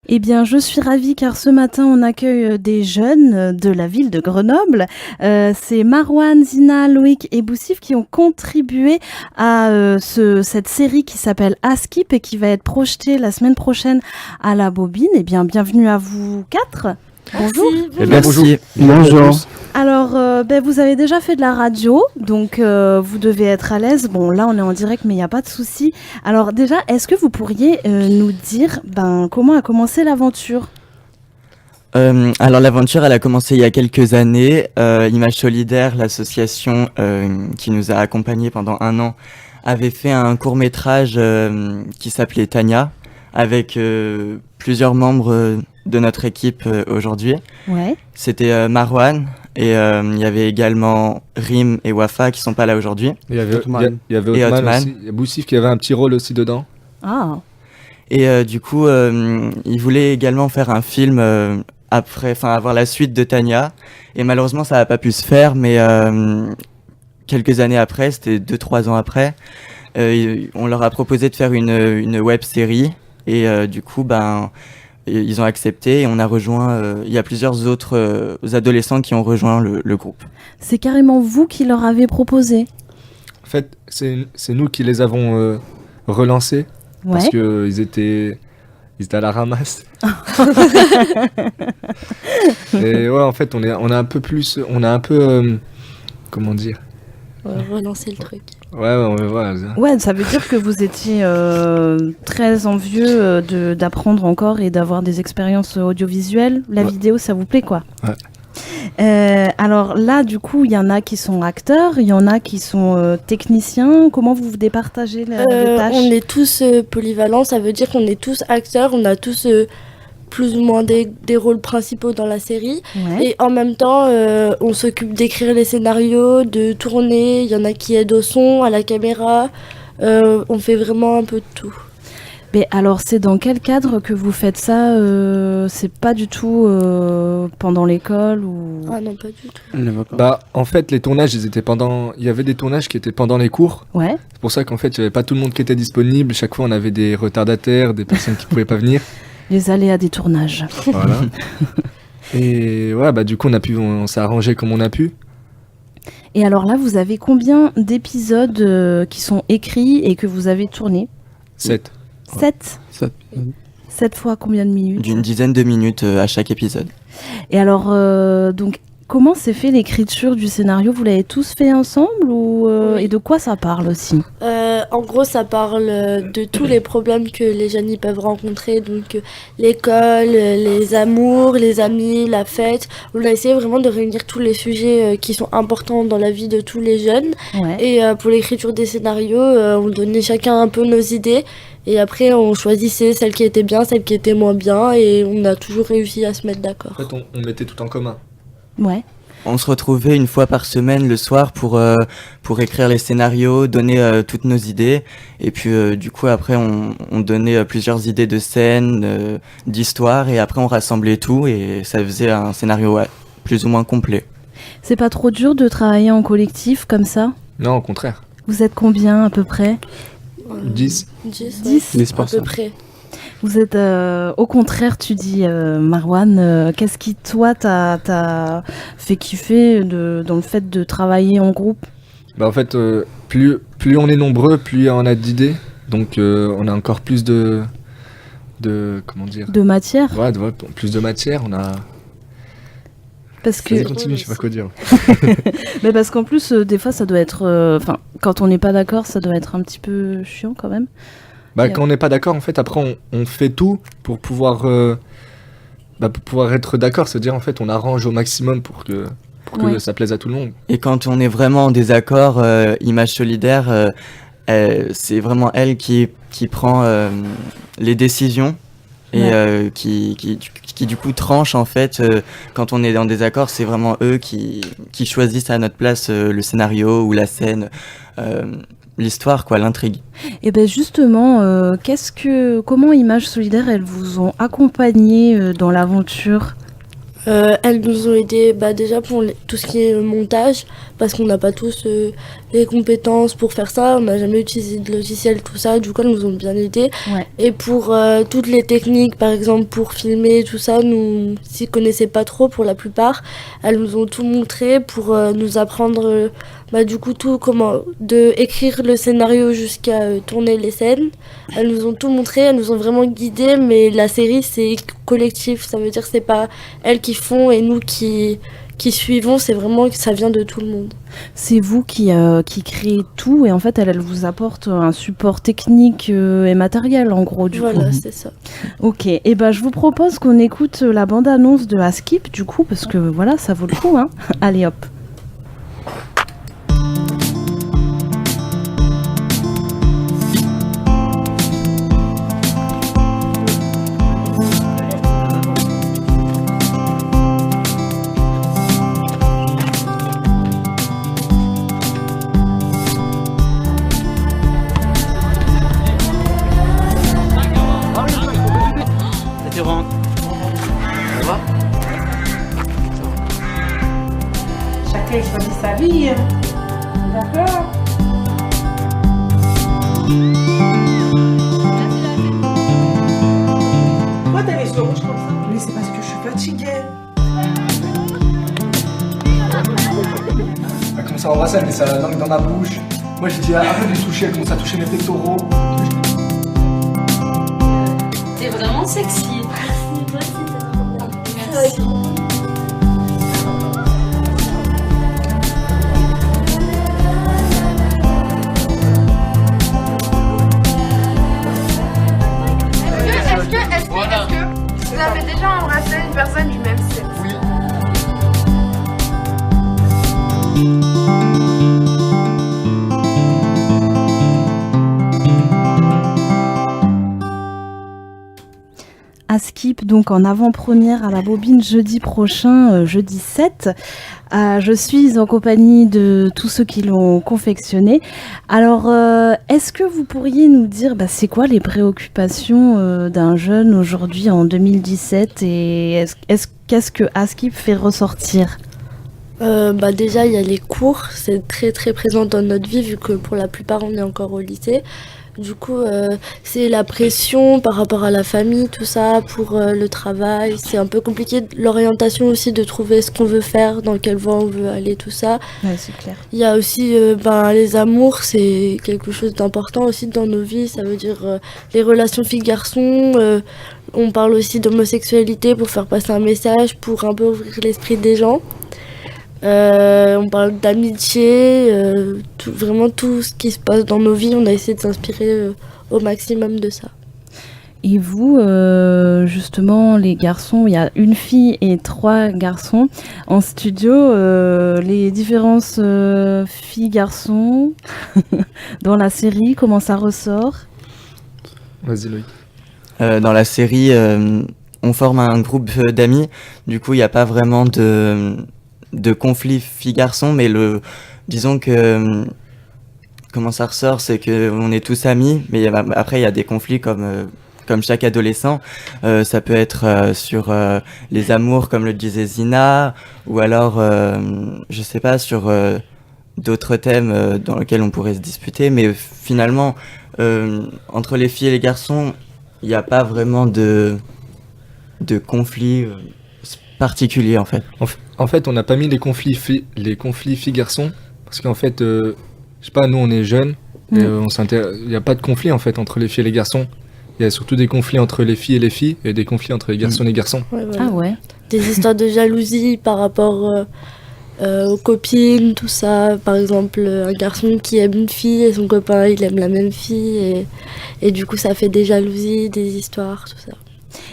Eh bien, je suis ravie car ce matin, on accueille des jeunes de la ville de Grenoble. C'est Marouane, Zina, Loïc et Boussif qui ont contribué à cette série qui s'appelle Askip et qui va être projetée la semaine prochaine à la Bobine. Eh bien, bienvenue à vous quatre. Bonjour. Merci. Bonjour. Alors, vous avez déjà fait de la radio, donc vous devez être à l'aise. Bon, là, on est en direct, mais il n'y a pas de souci. Alors déjà, est-ce que vous pourriez nous dire comment a commencé l'aventure ? Alors l'aventure, elle a commencé il y a quelques années. Image Solidaire, l'association qui nous a accompagnés pendant 1 an, avait fait un court-métrage qui s'appelait Tania, avec plusieurs membres de notre équipe aujourd'hui. Ouais. C'était Marouane, et il y avait également Rim et Wafa qui sont pas là aujourd'hui. Il y avait Othman. Othman aussi. Il y a Boussif qui avait un petit rôle aussi dedans. Ah. Et du coup, ils voulaient également faire un film avoir la suite de Tania. Et malheureusement, ça n'a pas pu se faire, mais quelques années après, c'était 2-3 ans après, on leur a proposé de faire une web série. Et du coup, ils ont accepté et on a rejoint. Il y a plusieurs autres adolescents qui ont rejoint le groupe. C'est carrément vous qui leur avez proposé ? En fait, c'est nous qui les avons relancés. Ouais. Parce qu'ils étaient à la ramasse. Et ouais, en fait, on a un peu plus. On a un peu. Comment dire ? Relancer le truc. Ouais, ça veut dire que vous étiez très envieux d'apprendre encore et d'avoir des expériences audiovisuelles. La vidéo, ça vous plaît, quoi ? Ouais. Alors là, du coup, il y en a qui sont acteurs, il y en a qui sont techniciens. Comment vous vous départagez les tâches ? On est tous polyvalents, ça veut dire qu'on est tous acteurs, on a tous plus ou moins des rôles principaux dans la série. Ouais. Et en même temps, on s'occupe d'écrire les scénarios, de tourner, il y en a qui aident au son, à la caméra. On fait vraiment un peu de tout. Mais alors, c'est dans quel cadre que vous faites ça ? C'est pas du tout pendant l'école ou... Ah non, pas du tout. En fait, les tournages, il y avait des tournages qui étaient pendant les cours. Ouais. C'est pour ça qu'en fait, il n'y avait pas tout le monde qui était disponible. Chaque fois, on avait des retardataires, des personnes qui ne pouvaient pas venir. Les aléas des tournages. Voilà. Et ouais, du coup, on s'est arrangé comme on a pu. Et alors là, vous avez combien d'épisodes qui sont écrits et que vous avez tournés ? 7. 7 7 fois combien de minutes ? D'une dizaine de minutes à chaque épisode. Et alors, donc, comment s'est fait l'écriture du scénario ? Vous l'avez tous fait ensemble ou, Oui. Et de quoi ça parle aussi ? En gros, ça parle de tous les problèmes que les jeunes y peuvent rencontrer, donc l'école, les amours, les amis, la fête. On a essayé vraiment de réunir tous les sujets qui sont importants dans la vie de tous les jeunes. Ouais. Et pour l'écriture des scénarios, on donnait chacun un peu nos idées. Et après, on choisissait celles qui étaient bien, celles qui étaient moins bien. Et on a toujours réussi à se mettre d'accord. En fait, on mettait tout en commun. Ouais. On se retrouvait une fois par semaine le soir pour écrire les scénarios, donner toutes nos idées. Et puis du coup après on donnait plusieurs idées de scènes, d'histoires, et après on rassemblait tout et ça faisait un scénario plus ou moins complet. C'est pas trop dur de travailler en collectif comme ça ? Non, au contraire. Vous êtes combien à peu près ? 10. 10 à peu près. Vous êtes, au contraire, tu dis, Marouane, qu'est-ce qui, toi, t'a fait kiffer dans le fait de travailler en groupe ? En fait, plus on est nombreux, plus on a d'idées. Donc on a encore plus de comment dire ? De matière ? Ouais, plus de matière, on a... Parce que... Vas-y, continue, je sais pas quoi dire. Mais parce qu'en plus, des fois, ça doit être... quand on n'est pas d'accord, ça doit être un petit peu chiant quand même. Quand on n'est pas d'accord, en fait, après, on fait tout pour pouvoir être d'accord. C'est-à-dire, en fait, on arrange au maximum pour que Ouais. ça plaise à tout le monde. Et quand on est vraiment en désaccord, Image Solidaire, c'est vraiment elle qui prend les décisions et qui du coup tranche en fait. Quand on est en désaccord, c'est vraiment eux qui choisissent à notre place le scénario ou la scène, l'histoire, quoi, l'intrigue. Et bien justement, comment Images Solidaires, elles vous ont accompagné dans l'aventure ? Elles nous ont aidé déjà pour tout ce qui est montage, parce qu'on n'a pas tous les compétences pour faire ça. On n'a jamais utilisé de logiciel, tout ça. Du coup, elles nous ont bien aidés. Ouais. Et pour toutes les techniques, par exemple, pour filmer, tout ça, nous s'y connaissaient pas trop pour la plupart. Elles nous ont tout montré pour nous apprendre, du coup, tout comment de écrire le scénario jusqu'à tourner les scènes. Elles nous ont tout montré, elles nous ont vraiment guidés, mais la série, c'est collectif. Ça veut dire que c'est pas elles qui font et nous qui suivons, c'est vraiment que ça vient de tout le monde. C'est vous qui créez tout et en fait elle vous apporte un support technique et matériel en gros du coup. Voilà, c'est ça. Ok, et ben je vous propose qu'on écoute la bande-annonce de Askip du coup parce que voilà ça vaut le coup hein. Allez hop. Chacun choisit sa vie. D'accord? Pourquoi t'as les yeux rouges comme ça? Mais c'est parce que je suis fatiguée. Elle commence à embrasser, elle met sa langue dans ma bouche. Moi j'ai dit arrête de toucher, elle commence à toucher mes pectoraux. T'es vraiment sexy. Merci. Est-ce que vous avez déjà embrassé une personne du même sexe? Oui. Askip donc en avant-première à la Bobine jeudi prochain, jeudi 7. Je suis en compagnie de tous ceux qui l'ont confectionné. Alors, est-ce que vous pourriez nous dire c'est quoi les préoccupations d'un jeune aujourd'hui en 2017 et qu'est-ce que Askip fait ressortir? Déjà, il y a les cours, c'est très très présent dans notre vie vu que pour la plupart on est encore au lycée. Du coup, c'est la pression par rapport à la famille, tout ça, pour le travail. C'est un peu compliqué, l'orientation aussi, de trouver ce qu'on veut faire, dans quelle voie on veut aller, tout ça. Ouais, c'est clair. Il y a aussi les amours, c'est quelque chose d'important aussi dans nos vies. Ça veut dire les relations filles-garçons. On parle aussi d'homosexualité pour faire passer un message, pour un peu ouvrir l'esprit des gens. On parle d'amitié, vraiment tout ce qui se passe dans nos vies, on a essayé de s'inspirer au maximum de ça. Et vous, justement, les garçons, il y a une fille et 3 garçons en studio. Les différences filles-garçons dans la série, comment ça ressort? Vas-y Loïc. Dans la série, on forme un groupe d'amis. Du coup, il n'y a pas vraiment de conflit filles-garçons, mais disons que comment ça ressort, c'est qu'on est tous amis, mais après il y a des conflits comme chaque adolescent. Ça peut être sur les amours, comme le disait Zina, ou alors, je sais pas, sur d'autres thèmes dans lesquels on pourrait se disputer, mais finalement, entre les filles et les garçons, il n'y a pas vraiment de conflit particulier en fait. En fait, on n'a pas mis les conflits filles-garçons, parce qu'en fait, je sais pas, nous on est jeunes, et il n'y a pas de conflit en fait entre les filles et les garçons. Il y a surtout des conflits entre les filles et des conflits entre les garçons et les garçons. Ouais, voilà. Ah ouais. Des histoires de jalousie par rapport aux copines, tout ça. Par exemple, un garçon qui aime une fille et son copain il aime la même fille, et du coup ça fait des jalousies, des histoires, tout ça.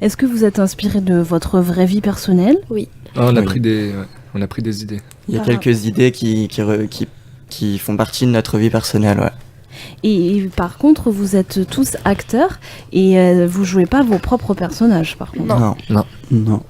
Est-ce que vous êtes inspiré de votre vraie vie personnelle? Oui. Ah, on a Oui. pris des idées. Il y a Ah. quelques idées qui font partie de notre vie personnelle, ouais. Et par contre, vous êtes tous acteurs et vous jouez pas vos propres personnages par contre. Non. Non.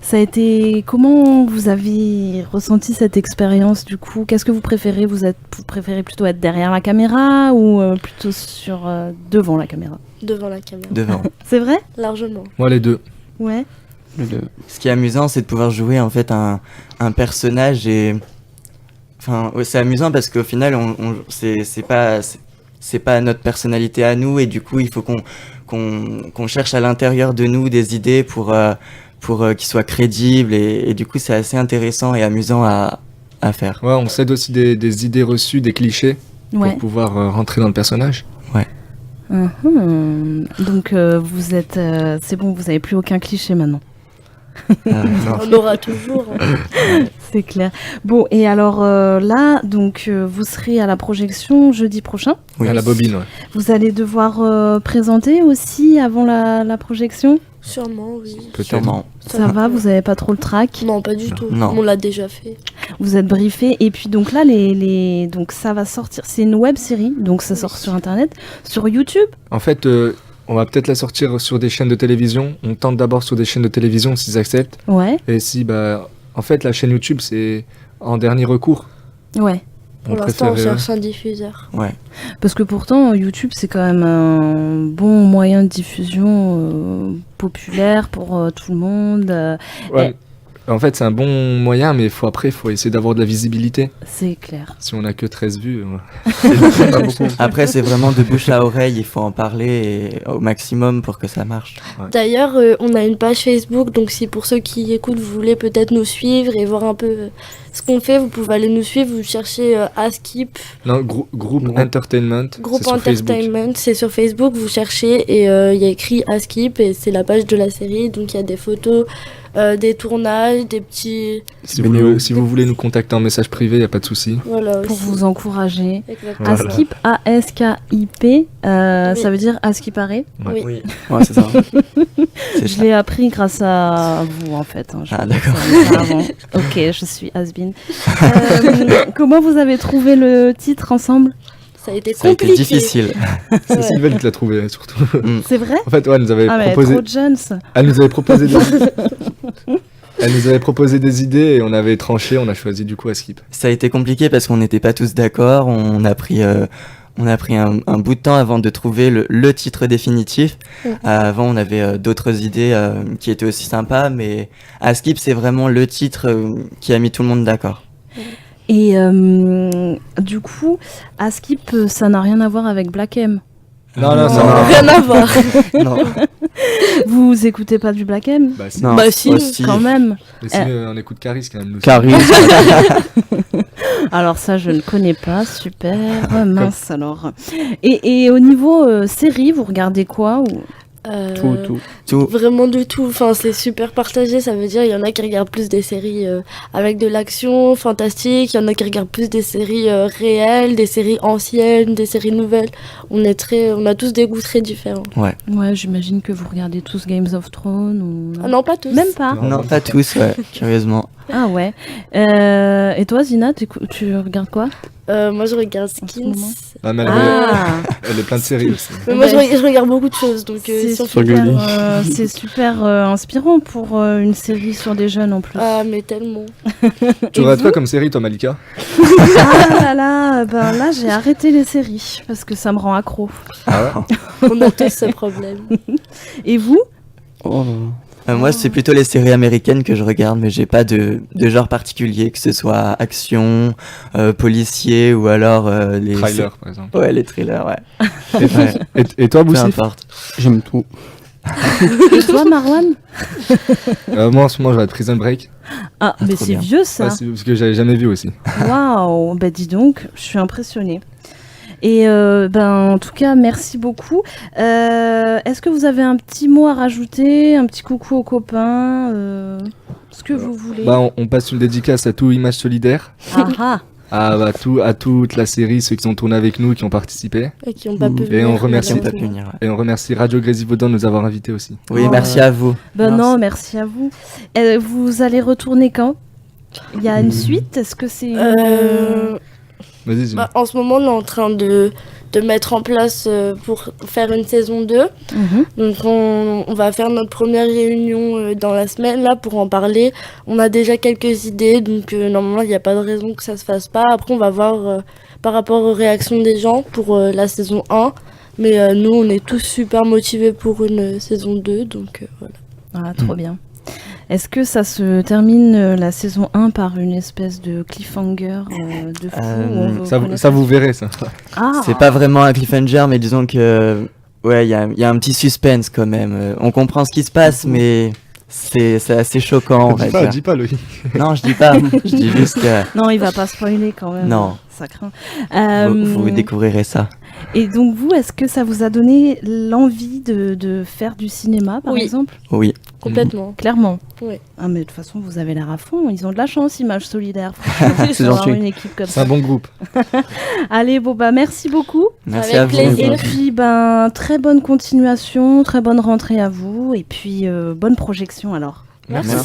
Ça a été... Comment vous avez ressenti cette expérience du coup? Qu'est-ce que vous préférez? Vous préférez plutôt être derrière la caméra ou plutôt devant la caméra? Devant la caméra. Devant. C'est vrai? Largement. Moi les deux. Ouais. Ce qui est amusant, c'est de pouvoir jouer en fait un personnage et Enfin, ouais, c'est amusant parce qu'au final, c'est pas notre personnalité à nous, et du coup, il faut qu'on cherche à l'intérieur de nous des idées pour qu'ils soient crédibles, et du coup, c'est assez intéressant et amusant à faire. Ouais, on cède aussi des idées reçues, des clichés, Ouais. pour pouvoir rentrer dans le personnage. Donc vous êtes, c'est bon, vous avez plus aucun cliché maintenant. Non. On aura toujours. Hein. C'est clair. Bon, et alors là, donc vous serez à la projection jeudi prochain. Oui. À la bobine, ouais. Vous allez devoir présenter aussi avant la projection. Sûrement, oui. Peut-être. Sûrement. Ça va, vous avez pas trop le trac. Non, pas du tout. Non. On l'a déjà fait. Vous êtes briefé. Et puis donc là, donc ça va sortir. C'est une web série, donc ça sort sur internet, sur YouTube. En fait, on va peut-être la sortir sur des chaînes de télévision. On tente d'abord sur des chaînes de télévision s'ils acceptent. Ouais, Et si, en fait, la chaîne YouTube, c'est en dernier recours. ouais. On Pour l'instant, on préfère, cherche un diffuseur. Ouais. Parce que pourtant, YouTube, c'est quand même un bon moyen de diffusion populaire pour tout le monde. ouais. En fait, c'est un bon moyen, mais il faut essayer d'avoir de la visibilité. C'est clair. Si on a que 13 vues, c'est pas beaucoup. Après, c'est vraiment de bouche à oreille, il faut en parler au maximum pour que ça marche. D'ailleurs, on a une page Facebook, donc si pour ceux qui écoutent, vous voulez peut-être nous suivre et voir un peu ce qu'on fait, vous pouvez aller nous suivre. Vous cherchez Askip, Non, groupe Entertainment, Groupe c'est sur Facebook. Entertainment, c'est sur Facebook, vous cherchez et il y a écrit Askip et c'est la page de la série, donc il y a des photos, des tournages, des petits... Si vous voulez nous contacter en message privé, il n'y a pas de souci. Voilà, Pour aussi. vous encourager. Exactement. Voilà. Askip, A-S-K-I-P, Oui. ça veut dire à ce qui paraît. Ouais. Oui. Ouais, c'est ça. C'est Je ça. l'ai appris grâce à vous, en fait. Hein. Ah, d'accord. savais pas avant. Ok, je suis has-been. Comment vous avez trouvé le titre ensemble? Ça a été Ça a été compliqué. difficile. C'est Ouais. Sylvain qui l'a trouvé, surtout. C'est vrai? En fait, ouais, elle nous avait Ah, mais proposé... trop de jeunes, ça. Elle nous avait proposé des... Elle nous avait proposé des idées et on avait tranché, on a choisi du coup Askip. Ça a été compliqué parce qu'on n'était pas tous d'accord. On a pris un bout de temps avant de trouver le titre définitif. Ouais. Avant, on avait d'autres idées qui étaient aussi sympas, mais Askip, c'est vraiment le titre qui a mis tout le monde d'accord. Et du coup, Askip, ça n'a rien à voir avec Black M. Non, non, ça Non. va. Rien à voir. Non. Vous écoutez pas du Black M? Bah si, Non. Bah si, Aussi. Quand même. mais si, on écoute Caris quand même. Nous. Caris. Alors ça, je ne connais pas. Super. Mince alors. Et au niveau série, vous regardez quoi ou... Tout. Vraiment du tout. Enfin, c'est super partagé. Ça veut dire il y en a qui regardent plus des séries avec de l'action fantastique. Il y en a qui regardent plus des séries réelles, des séries anciennes, des séries nouvelles. On a tous des goûts très différents. Ouais, j'imagine que vous regardez tous Games of Thrones ou... Ah non, pas tous. Même pas. Non, pas tous, ouais, curieusement. Ah ouais. Et toi, Zina, tu regardes quoi Moi, je regarde En ce Skins. moment. Ah, mais Ah, elle est plein de séries aussi. Mais moi, Ouais. je regarde beaucoup de choses. Donc, c'est si on super, fait- c'est super inspirant pour une série sur des jeunes en plus. Ah, mais tellement. Tu Et regardes vous quoi comme série, toi, Malika? Ah là, j'ai arrêté les séries parce que ça me rend accro. Ah ouais? On a tous ce problème. Et vous? Moi, c'est plutôt les séries américaines que je regarde, mais j'ai pas de genre particulier, que ce soit action, policier ou alors les... Trailer, par exemple. Ouais, les thrillers, ouais. Ouais, Et toi, peu Boussif? importe. J'aime tout. Et toi, Marwan? Moi, en ce moment, je regarde Prison Break. Ah, mais trop c'est bien. vieux ça. Ouais, c'est parce que j'avais jamais vu aussi. Waouh, bah dis donc, je suis impressionnée. Et en tout cas, merci beaucoup. Est-ce que vous avez un petit mot à rajouter, un petit coucou aux copains, ce que vous voulez? On passe une dédicace à tout Image Solidaire, Ah ah, à toute la série, ceux qui ont tourné avec nous, qui ont participé. Et qui n'ont pas pu Et venir, on remercie- Qui ont pas pu malheureusement. venir, ouais. Et on remercie Radio Grésivaudan de nous avoir invités aussi. Oui, Oh. merci à vous. ben Merci. non, merci à vous. Vous allez retourner quand? Il y a une suite? Est-ce que c'est... Vas-y, Zina. En ce moment, on est en train de mettre en place pour faire une saison 2. Mhm. Donc on va faire notre première réunion dans la semaine là pour en parler. On a déjà quelques idées, donc normalement il n'y a pas de raison que ça se fasse pas. Après on va voir par rapport aux réactions des gens pour la saison 1. Mais nous on est tous super motivés pour une saison 2, donc voilà. Ah, trop bien. Est-ce que ça se termine la saison 1 par une espèce de cliffhanger de fou Ça vous verrez, ça. Ah. C'est pas vraiment un cliffhanger, mais disons que ouais, il y a un petit suspense quand même. On comprend ce qui se passe, mais c'est assez choquant. On va dire. Dis pas, Loïc. Non, je dis pas. Je dis juste que Non, il va pas spoiler quand même. Non. Ça craint. vous découvrirez ça. Et donc vous, est-ce que ça vous a donné l'envie de faire du cinéma, par Oui. exemple? Oui. Complètement. Clairement. Oui. Ah mais de toute façon, vous avez l'air à fond. Ils ont de la chance, Images Solidaires. franchement, C'est d'avoir gentil. une équipe comme C'est ça. un bon groupe. Allez, bon bah merci beaucoup. Merci Avec à vous. plaisir. Et puis ben très bonne continuation, très bonne rentrée à vous. Et puis bonne projection alors. Merci.